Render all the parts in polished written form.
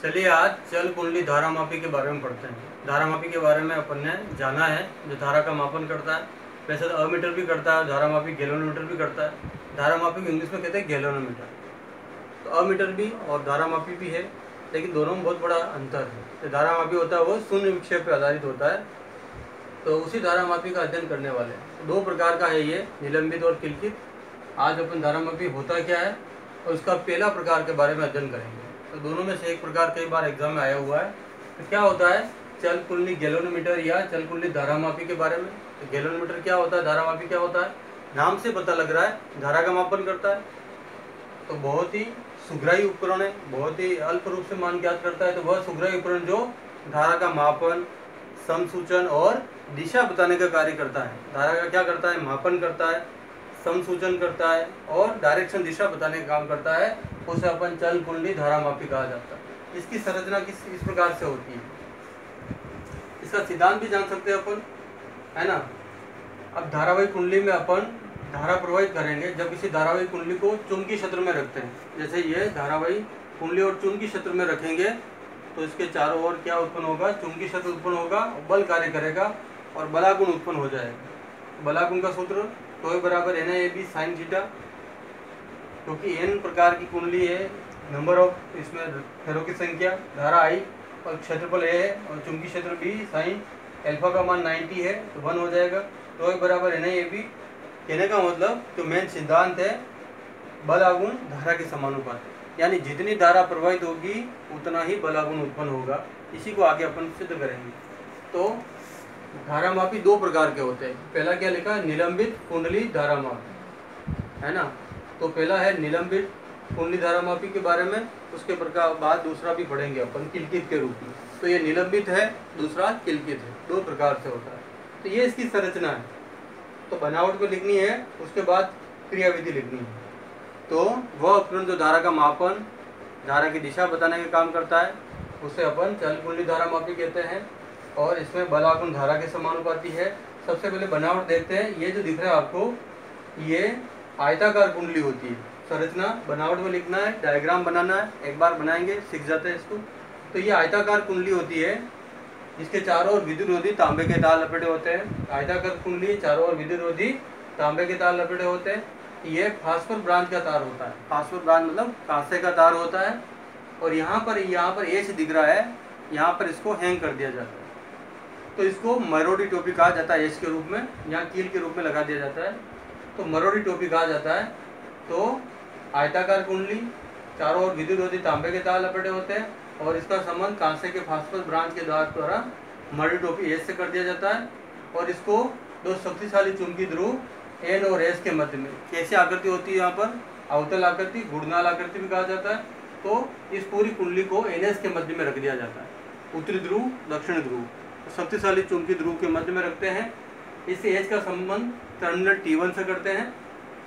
चलिए आज चल कुंडली धारामापी के बारे में पढ़ते हैं। धारामापी के बारे में अपन ने जाना है जो धारा का मापन करता है। वैसे तो अमीटर भी करता है, धारामापी गैलोनोमीटर भी करता है। धारामापी को इंग्लिश में कहते हैं गैलोनोमीटर। तो अमीटर भी और धारामापी भी है, लेकिन दोनों में बहुत बड़ा अंतर है। तो धारामापी होता है वो शून्य विक्षेप पर आधारित होता है। तो उसी धारामापी का अध्ययन करने वाले हैं। दो प्रकार का है ये, निलंबित और किलकित। आज अपन धारामापी होता क्या है और उसका पहला प्रकार के बारे में अध्ययन करेंगे। तो दोनों में से एक प्रकार कई बार एग्जाम में आया हुआ है। तो क्या होता है चल कुंडली गैलोनोमीटर या चल कुंडली धारामापी के बारे में। तो गैलोनोमीटर क्या होता है, धारामापी क्या होता है, नाम से पता लग रहा है धारा का मापन करता है। तो बहुत ही सुग्राही उपकरण है, बहुत ही अल्प रूप से मान ज्ञात करता है। तो वह सुग्राही उपकरण जो धारा का मापन, समसूचन और दिशा बताने का कार्य करता है। धारा का क्या करता है, मापन करता है, समसूचन करता है और डायरेक्शन दिशा बताने का काम करता है। उसे अपन चल कुंडली धारामापी कहा जाता है। इसकी संरचना इस प्रकार से होती है। इसका सिद्धांत भी जान सकते हैं अपन, है ना। अब धारावाही कुंडली में अपन धारा प्रवाहित करेंगे जब किसी धारावाही कुंडली को चुंबकीय क्षेत्र में रखते हैं। जैसे ये धारावाही कुंडली और चुंबकीय क्षेत्र में रखेंगे तो इसके चारों ओर क्या उत्पन्न होगा, चुंबकीय क्षेत्र उत्पन्न होगा, बल कार्य करेगा और बलागुण उत्पन्न हो जाएगा। बलागुण का सूत्र तो बराबर NIAB साइन थीटा, क्योंकि n प्रकार की कुंडली है, नंबर ऑफ इसमें फेरों की संख्या, धारा I और क्षेत्रफल A है और चुंबकीय क्षेत्र B, साइन अल्फा का मान 90 है तो 1 हो जाएगा। तो बराबर NIAB। कहने का मतलब जो मेन सिद्धांत है बलागुण धारा के समानुपात, यानी जितनी धारा प्रवाहित होगी उतना ही बलागुण उत्पन्न होगा। इसी को आगे अपन सिद्ध करेंगे। तो धारामापी दो प्रकार के होते हैं। पहला क्या लिखा है, निलंबित कुंडली धारामापी, है ना। तो पहला है निलंबित कुंडली धारामापी के बारे में, उसके बाद दूसरा भी पढ़ेंगे अपन किलकित के रूप में। तो ये निलंबित है, दूसरा किलकित है, दो प्रकार से होता है। तो ये इसकी संरचना है। तो बनावट को लिखनी है, उसके बाद क्रियाविधि लिखनी है। तो वह उपकरण जो धारा का मापन, धारा की दिशा बताने का काम करता है उसे अपन चल कुंडली धारामापी कहते हैं। और इसमें बलागुण धारा के समानुपाती है। सबसे पहले बनावट देखते हैं। ये जो दिख रहा है आपको, ये आयताकार कुंडली होती है। संरचना बनावट में लिखना है, डायग्राम बनाना है, एक बार बनाएंगे सीख जाते हैं इसको। तो ये आयताकार कुंडली होती है, इसके चारों ओर विद्युतरोधी तांबे के तार लपेटे होते हैं। आयताकार कुंडली, चारों ओर विद्युतरोधी तांबे के तार लपेटे होते हैं। ये फास्फोर ब्रांच का तार होता है। फास्फोर ब्रांच मतलब कांसे का तार होता है। और यहाँ पर एच दिख रहा है, यहाँ पर इसको हैंग कर दिया जाता है। तो इसको मरोड़ी टोपी कहा जाता है। एच के रूप में, यहाँ कील के रूप में लगा दिया जाता है, तो मरोड़ी टोपी कहा जाता है। तो आयताकार कुंडली, चारों ओर विद्युतरोधी तांबे के तार लपेटे होते हैं और इसका संबंध कांसे के फास्फोरस ब्रांच के द्वारा मरोड़ी टोपी एच से कर दिया जाता है। और इसको दो शक्तिशाली चुंबकीय ध्रुव N और S के मध्य में कैसी आकृति होती है, यहाँ पर अवतल आकृति, गुणनाल आकृति भी कहा जाता है। तो इस पूरी कुंडली को NS के मध्य में रख दिया जाता है, उत्तरी ध्रुव, दक्षिण ध्रुव, शक्तिशाली चुंबकीय ध्रुव के मध्य में रखते हैं। इस एच का संबंध टर्मिनल T1 से करते हैं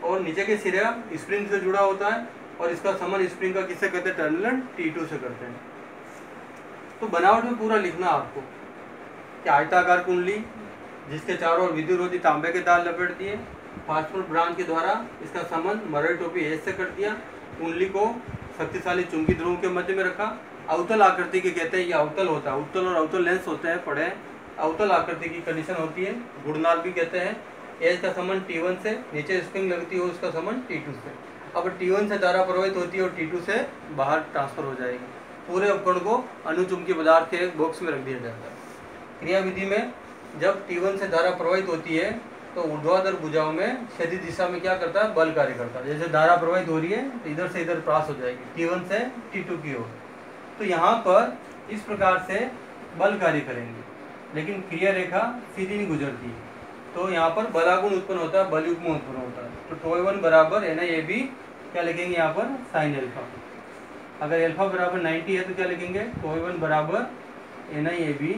और नीचे के सिरा स्प्रिंग से जुड़ा होता है और इसका संबंध स्प्रिंग का किससे करते हैं, टर्मिनल T2 से करते हैं। तो बनावट में पूरा लिखना आपको कि आयताकार कुंडली जिसके चारों ओर विद्युतरोधी तांबे के तार लपेट दिए, फास्फोर ब्रांच के द्वारा इसका संबंध मरोड़ी टोपी एच से कर दिया, कुंडली को शक्तिशाली चुंबकीय ध्रुव के मध्य में रखा। अवतल आकृति के कहते हैं, ये अवतल होता है, उत्तल और अवतल लेंस होते हैं, पढ़े। अवतल आकृति की कंडीशन होती है, गुणनाल भी कहते हैं। एच का संबंध T1 से, नीचे स्प्रिंग लगती है उसका संबंध T2 से। अब T1 से धारा प्रवाहित होती है और T2 से बाहर ट्रांसफर हो जाएगी। पूरे उपकरण को अनुचुंबकीय पदार्थ के एक बॉक्स में रख दिया जाता है। क्रियाविधि में जब T1 से धारा प्रवाहित होती है तो ऊर्ध्वाधर भुजाओं में क्षैतिज दिशा में क्या करता है, बल कार्य करता है। जैसे धारा प्रवाहित हो रही है तो इधर से इधर पास हो जाएगी T1 से T2 की ओर। तो यहाँ पर इस प्रकार से बल कार्य करेंगे, लेकिन क्रिया रेखा सीधी नहीं गुजरती। तो यहाँ पर बलागुण उत्पन्न होता है, बलयुग्म उत्पन्न होता है। तो τ1 बराबर NIAB क्या लिखेंगे यहाँ पर, साइन अल्फा। अगर अल्फा बराबर 90 है तो क्या लिखेंगे, τ1 बराबर NIAB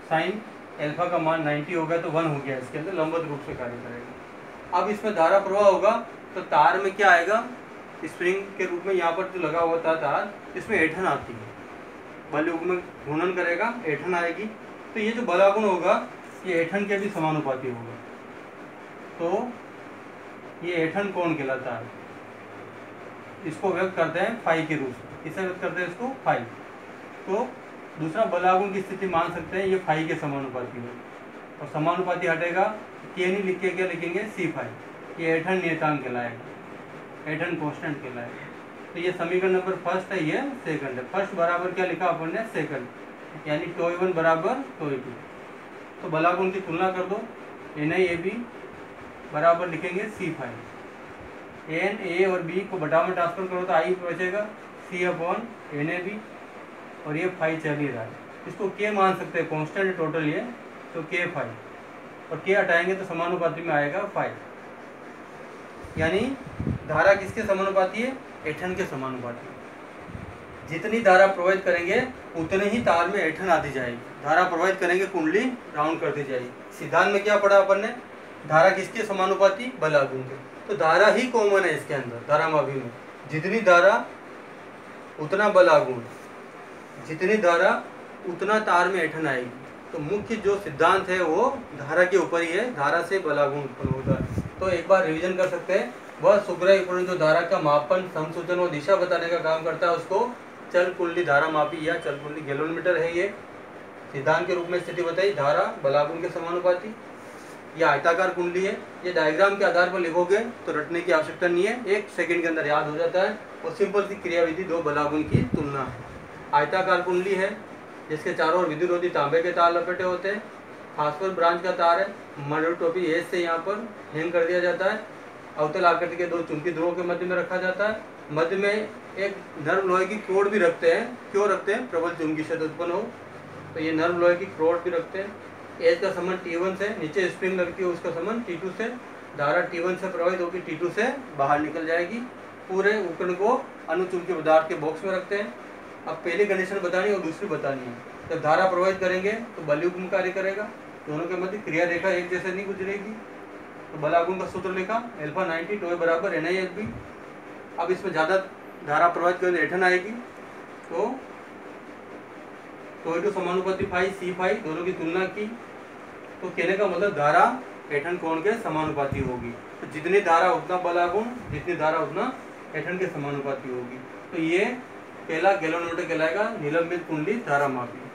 साइन अल्फा का मान 90 होगा तो 1 हो गया, इसके अंदर लंबवत रूप से कार्य करेगा। अब इसमें धारा प्रवाह होगा तो तार में क्या आएगा, स्प्रिंग के रूप में यहाँ पर जो लगा हुआ था तार, इसमें ऐंठन आती है, बलयुग्म में घूर्णन करेगा, ऐंठन आएगी। तो ये जो बलागुण होगा ये ऐंठन के भी समानुपाती होगा। तो ये ऐंठन कोण कहलाता है। इसको व्यक्त करते हैं फाई के रूप में, किसे व्यक्त करते हैं इसको फाई। तो दूसरा बलागुण की स्थिति मान सकते हैं ये फाई के समानुपाती है, और समानुपाती हटेगा के नहीं लिख के क्या लिखेंगे सी फाई। ये ऐंठन नियतांक कहलाएगा, ऐंठन कांस्टेंट कहलाएगा। तो ये समीकरण नंबर फर्स्ट है, ये सेकंड है। फर्स्ट बराबर क्या लिखा अपन ने सेकंड, यानी टो1 बराबर टो2। तो बलागुण की तुलना कर दो, NiAb बराबर लिखेंगे सी फाई। एन ए और बी को बटा में ट्रांसफर करो तो आई बचेगा C/NAB, और ये फाई चल ही रहा है। इसको के मान सकते हैं, कांस्टेंट टोटल ये, तो के फाई, और के हटाएंगे तो समानुपाती में आएगा फाई। यानी धारा किसके समानुपाती है, ऐंठन के समानुपाती। जितनी धारा प्रवाहित करेंगे उतने ही तार में ऐंठन आती जाएगी। धारा प्रवाहित करेंगे कुंडली राउंड करती जाएगी। सिद्धांत में क्या पढ़ा अपन ने, धारा किसके समानुपाती, बलागुण के। तो धारा ही कॉमन है इसके अंदर, धारामापी में जितनी धारा उतना बलागुण, जितनी धारा उतना तार में ऐंठन आएगी। तो मुख्य जो सिद्धांत है वो धारा के ऊपर ही है, धारा से बलागुण उत्पन्न होता है। तो एक बार रिवीजन कर सकते हैं, वह सुग्राह्य उपकरण जो धारा का मापन, संसूचन और दिशा बताने का काम करता है उसको चल कुंडली धारा मापी या चल कुंडली गैल्वेनोमीटर है। ये सिद्धांत के रूप में स्थिति बताई, धारा बलागुण के समानुपाती। यह आयताकार कुंडली है। ये डायग्राम के आधार पर लिखोगे तो रटने की आवश्यकता नहीं है, 1 सेकंड के अंदर याद हो जाता है। और सिंपल सी क्रियाविधि दो बलागुण की तुलना है। आयताकार कुंडली है जिसके चारों ओर विद्युत तांबे के तार लपेटे होते हैं। फास्फोरस ब्रांच का तार है, मडल टोपी एज से यहाँ पर हैंग कर दिया जाता है। अवतल आकृति के दो चुंबकीय ध्रुवों के मध्य में रखा जाता है। मध्य में एक नर्म लोहे की क्रोड भी रखते हैं। क्यों रखते हैं, प्रबल चुंबकीय क्षेत्र उत्पन्न हो, तो ये नर्म लोहे की क्रोड भी रखते हैं। एज का संबंध T1 से, नीचे स्प्रिंग लगती है उसका संबंध T2 से। धारा T1 से प्रवाहित होकर T2 से बाहर निकल जाएगी। पूरे उपकरण को अनुचुंबकीय पदार्थ के बॉक्स में रखते हैं। अब पहली कंडीशन बतानी और दूसरी बतानी है। जब धारा प्रवाहित करेंगे तो बलयुग्म कार्य करेगा, दोनों के मध्य क्रिया रेखा एक जैसे नहीं गुजरेगी। तो बलागुण का सूत्र लिखा अल्फा 90 टो बराबर NiAb। अब इसमें ज़्यादा धारा प्रवाहित करने ऐंठन आएगी, तो टो समानुपाती फाई सी फाई, दोनों की तुलना की तो कहने का मतलब धारा ऐंठन कोण के समानुपाती होगी। तो जितनी धारा उतना बलागुण, जितनी धारा उतना ऐंठन के समानुपाती होगी। तो ये पहला गैल्वेनोमीटर कहलाएगा निलंबित कुंडली धारा मापी।